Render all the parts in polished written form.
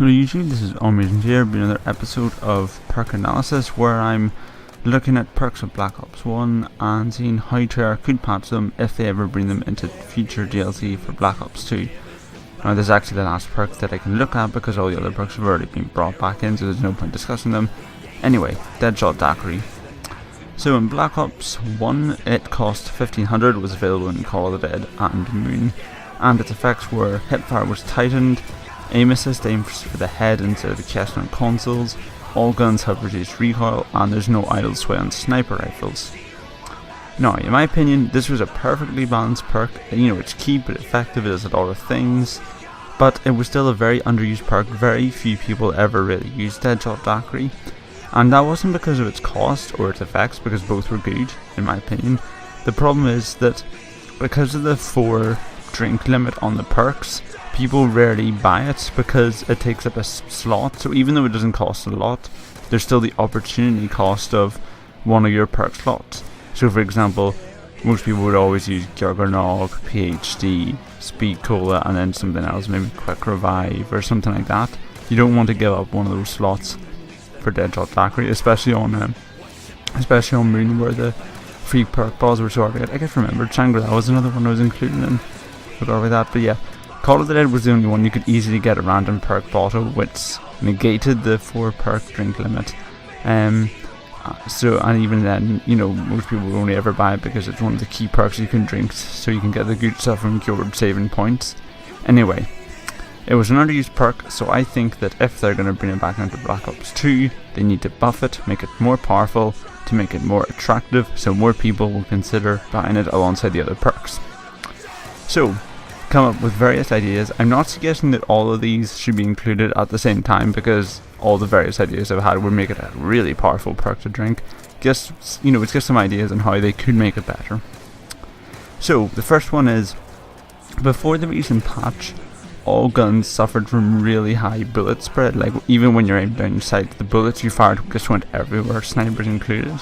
Hello YouTube, this is Omid here, another episode of Perk Analysis where I'm looking at perks of Black Ops 1 and seeing how Treyarch could patch them if they ever bring them into future DLC for Black Ops 2. Now this is actually the last perk that I can look at because all the other perks have already been brought back in, so there's no point discussing them. Anyway, Deadshot Daiquiri. So in Black Ops 1 it cost 1500, was available in Call of the Dead and Moon, and its effects were hipfire was tightened, aim assist aims for the head instead of the chest on consoles, all guns have reduced recoil, and there's no idle sway on sniper rifles. Now, in my opinion, this was a perfectly balanced perk. It's cheap but effective, it does a lot of things, but it was still a very underused perk. Very few people ever really used Deadshot Daiquiri, and that wasn't because of its cost or its effects, because both were good, in my opinion. The problem is that because of the 4 drink limit on the perks, people rarely buy it because it takes up a slot. So even though it doesn't cost a lot, there's still the opportunity cost of one of your perk slots. So for example, most people would always use Juggernog, PhD, Speed Cola, and then something else, maybe Quick Revive or something like that. You don't want to give up one of those slots for Deadshot Daiquiri, especially on Moon, where the free perk balls were so hard to get. I can't remember, Shangri-La was another one I was included in. Forgot about that, but yeah. Call of the Dead was the only one you could easily get a random perk bottle, which negated the 4 perk drink limit. And even then, most people will only ever buy it because it's one of the key perks you can drink, so you can get the good stuff from cured saving points. Anyway, it was an underused perk, so I think that if they're going to bring it back into Black Ops 2, they need to buff it, make it more powerful, to make it more attractive, so more people will consider buying it alongside the other perks. So, come up with various ideas. I'm not suggesting that all of these should be included at the same time, because all the various ideas I've had would make it a really powerful perk to drink. It's just some ideas on how they could make it better. So the first one is, before the recent patch, all guns suffered from really high bullet spread. Like even when you're aiming down your sight, the bullets you fired just went everywhere, snipers included.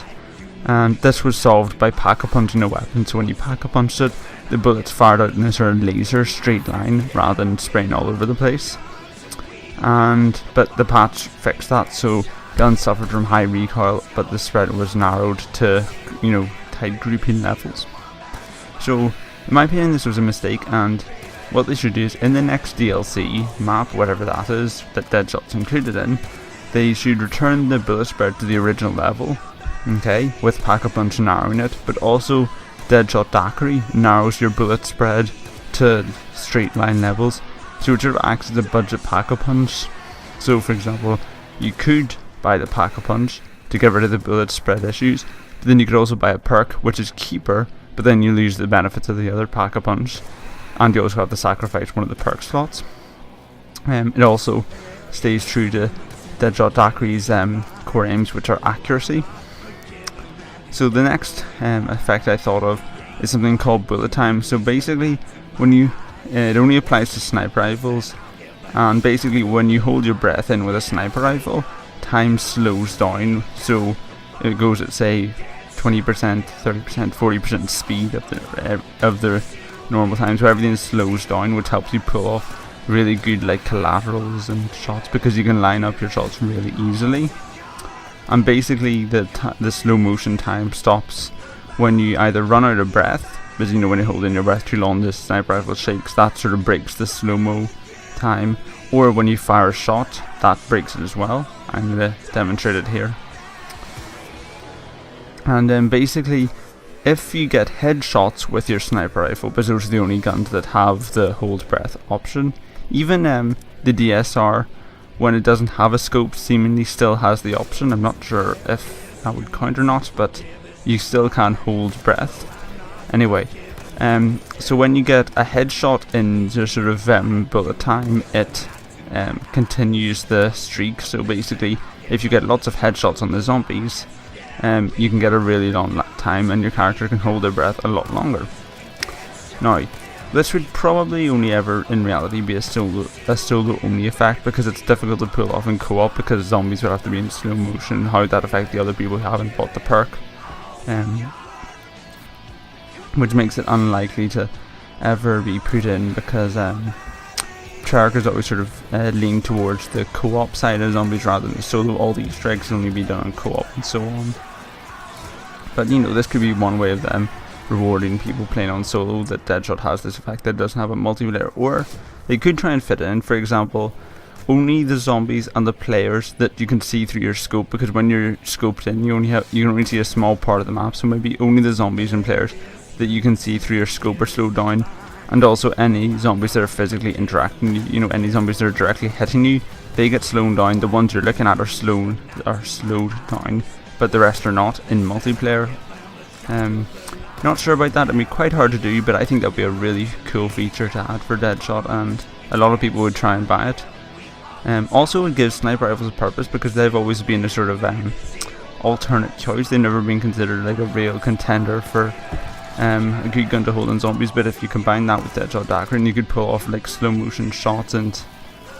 And this was solved by pack-a-punching a weapon. So when you pack-a-punched it, the bullets fired out in a sort of laser straight line rather than spraying all over the place. But the patch fixed that, so guns suffered from high recoil, but the spread was narrowed to, tight grouping levels. So, in my opinion, this was a mistake, and what they should do is, in the next DLC map, whatever that is, that Deadshot's included in, they should return the bullet spread to the original level, okay, with pack-a-punch narrowing it, but also Deadshot Daiquiri narrows your bullet spread to straight line levels, so it sort of acts as a budget pack-a-punch. So for example, you could buy the pack-a-punch to get rid of the bullet spread issues, but then you could also buy a perk which is cheaper, but then you lose the benefits of the other pack-a-punch, and you also have to sacrifice one of the perk slots. It also stays true to Deadshot Daiquiri's core aims, which are accuracy. So the next effect I thought of is something called bullet time. So basically, it only applies to sniper rifles, and basically when you hold your breath in with a sniper rifle, time slows down. So it goes at say 20%, 30%, 40% speed of the normal time. So everything slows down, which helps you pull off really good collaterals and shots, because you can line up your shots really easily. And basically the slow motion time stops when you either run out of breath, because when you hold in your breath too long, the sniper rifle shakes, that sort of breaks the slow-mo time, or when you fire a shot, that breaks it as well. I'm going to demonstrate it here. And then basically, if you get headshots with your sniper rifle, because those are the only guns that have the hold breath option, even the DSR, when it doesn't have a scope, seemingly still has the option. I'm not sure if that would count or not, but you still can hold breath. Anyway, so when you get a headshot in the sort of bullet time, it continues the streak. So basically, if you get lots of headshots on the zombies, you can get a really long time, and your character can hold their breath a lot longer. Now, this would probably only ever, in reality, be a solo only effect, because it's difficult to pull off in co-op, because zombies would have to be in slow motion. How would that affect the other people who haven't bought the perk? Which makes it unlikely to ever be put in, because Treyarch has always sort of leaned towards the co-op side of zombies rather than the solo. All the Easter eggs can only be done on co-op and so on. But you know, this could be one way of them rewarding people playing on solo, that Deadshot has this effect that it doesn't have a multiplayer. Or they could try and fit it in, for example, only the zombies and the players that you can see through your scope, because when you're scoped in you can only see a small part of the map, so maybe only the zombies and players that you can see through your scope are slowed down. And also any zombies that are physically interacting, you know, any zombies that are directly hitting you, they get slowed down. The ones you're looking at are slowed down, but the rest are not in multiplayer. Not sure about that. It'd be quite hard to do, but I think that'd be a really cool feature to add for Deadshot, and a lot of people would try and buy it. Also, it gives sniper rifles a purpose, because they've always been a sort of alternate choice. They've never been considered like a real contender for a good gun to hold on zombies. But if you combine that with Deadshot Daiquiri, you could pull off like slow motion shots, and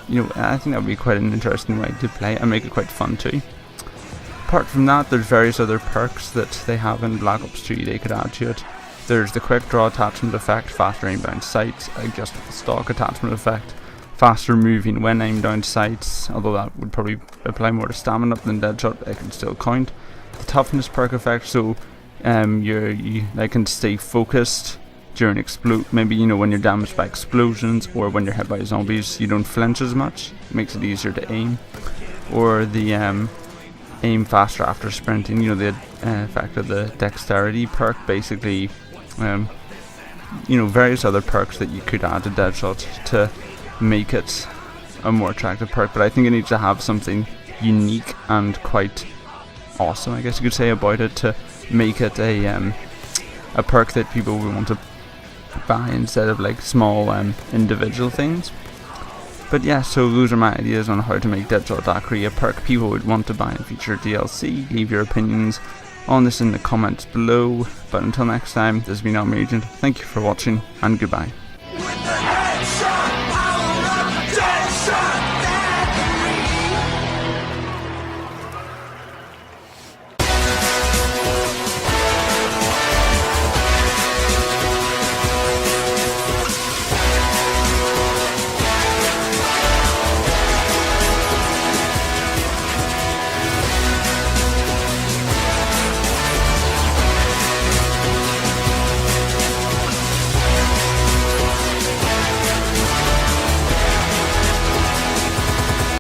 you know, I think that would be quite an interesting way to play and make it quite fun too. Apart from that, there's various other perks that they have in Black Ops 3 they could add to it. There's the quick draw attachment effect, faster aim down sights, adjustable stock attachment effect, faster moving when aimed down sights, although that would probably apply more to stamina than Deadshot, but it can still count. The toughness perk effect, so you can stay focused during maybe, you know, when you're damaged by explosions or when you're hit by zombies, you don't flinch as much. It makes it easier to aim. Or the aim faster after sprinting, you know, the effect of the dexterity perk, basically. You know, various other perks that you could add to Deadshot to make it a more attractive perk, but I think it needs to have something unique and quite awesome, I guess you could say, about it, to make it a perk that people would want to buy instead of like small individual things. But yeah, so those are my ideas on how to make Deadshot Daiquiri a perk people would want to buy in future DLC. Leave your opinions on this in the comments below. But until next time, this has been Agent. Thank you for watching, and goodbye.